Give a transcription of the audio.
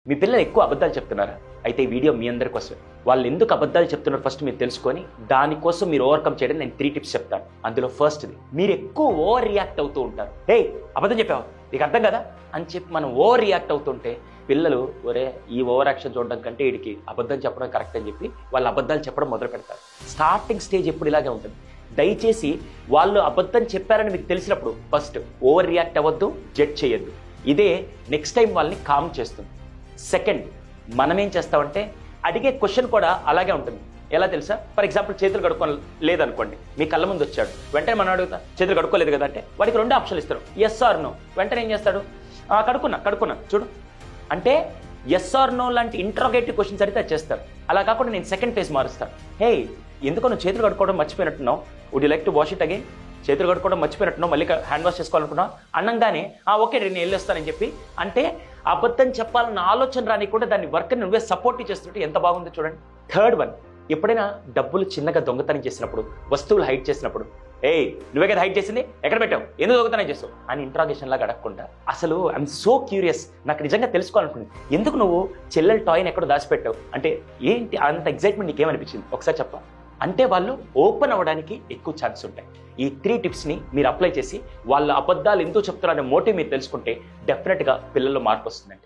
మీ పిల్లలు ఎక్కువ అబద్ధాలు చెప్తున్నారా? అయితే ఈ వీడియో మీ అందరి కోసమే. వాళ్ళు ఎందుకు అబద్ధాలు చెప్తున్నారు ఫస్ట్ మీరు తెలుసుకొని దానికోసం మీరు ఓవర్కమ్ చేయడం నేను 3 టిప్స్ చెప్తాను. అందులో ఫస్ట్ది, మీరు ఎక్కువ ఓవర్ రియాక్ట్ అవుతూ ఉంటారు. హే, అబద్ధం చెప్పావా, నీకు అర్థం కదా అని చెప్పి మనం ఓవర్ రియాక్ట్ అవుతుంటే పిల్లలు ఒరే ఈ ఓవర్ యాక్షన్ చూడడం కంటే వీడికి అబద్ధం చెప్పడం కరెక్ట్ అని చెప్పి వాళ్ళు అబద్ధాలు చెప్పడం మొదలు పెడతారు. స్టార్టింగ్ స్టేజ్ ఎప్పుడు ఇలాగే ఉంటుంది. దయచేసి వాళ్ళు అబద్ధం చెప్పారని మీకు తెలిసినప్పుడు ఫస్ట్ ఓవర్ రియాక్ట్ అవ్వద్దు, జడ్జ్ చేయొద్దు. ఇదే నెక్స్ట్ టైం వాళ్ళని కామ్ చేస్తుంది. సెకండ్, మనం ఏం చేస్తామంటే అడిగే క్వశ్చన్ కూడా అలాగే ఉంటుంది. ఎలా తెలుసా? ఫర్ ఎగ్జాంపుల్ చేతులు కడుక్కొని లేదనుకోండి, మీ కళ్ళ ముందు వచ్చాడు, వెంటనే మనం అడుగుతా చేతులు కడుక్కోలేదు కదా అంటే వాడికి 2 ఆప్షన్లు ఇస్తారు, ఎస్ ఆర్ నో. వెంటనే ఏం చేస్తాడు, కడుక్కున్నా చూడు అంటే ఎస్ ఆర్ నో లాంటి ఇంట్రాగేటివ్ క్వశ్చన్స్ అడిగితే అది చేస్తారు. అలా కాకుండా నేను సెకండ్ ఫేజ్ మారుస్తాను. హే, ఎందుకో నువ్వు చేతులు కడుక్కోవడం మర్చిపోయినట్టున్నావు, would you like to wash it again? చేతులు కడుక్కోవడం మర్చిపోయినట్టున్నావు, మళ్ళీ హ్యాండ్ వాష్ చేసుకోవాలనుకున్నావు అనగానే ఓకే నేను వెళ్ళొస్తానని చెప్పి, అంటే అబద్ధం చెప్పాలన్న ఆలోచన రాని కూడా దాన్ని వర్క్ని నువ్వే సపోర్ట్ చేస్తుంటే ఎంత బాగుందో చూడండి. థర్డ్ వన్, ఎప్పుడైనా డబ్బులు చిన్నగా దొంగతనం చేసినప్పుడు, వస్తువులు హైడ్ చేసినప్పుడు, నువ్వే కదా హైడ్ చేసింది, ఎక్కడ పెట్టావు, ఎందుకు దొంగతనం చేస్తావు అని ఇంట్రాగేషన్ లాగా అడగకుండా అసలు ఐఎమ్ సో క్యూరియస్, నాకు నిజంగా తెలుసుకోవాలనుకుంది, ఎందుకు నువ్వు చెల్లెల టాయ్ని ఎక్కడో దాచిపెట్టావు అంటే ఏంటి అంత ఎగ్జైట్మెంట్ నీకేమనిపించింది ఒకసారి చెప్పా అంటే వాళ్ళు ఓపెన్ అవ్వడానికి ఎక్కువ ఛాన్స్ ఉంటాయి. ఈ 3 టిప్స్ని మీరు అప్లై చేసి వాళ్ళ అబద్ధాలు ఎందుకు చెప్తున్నారనే మోటివ్ మీరు తెలుసుకుంటే డెఫినెట్గా పిల్లల్లో మార్పు వస్తుందండి.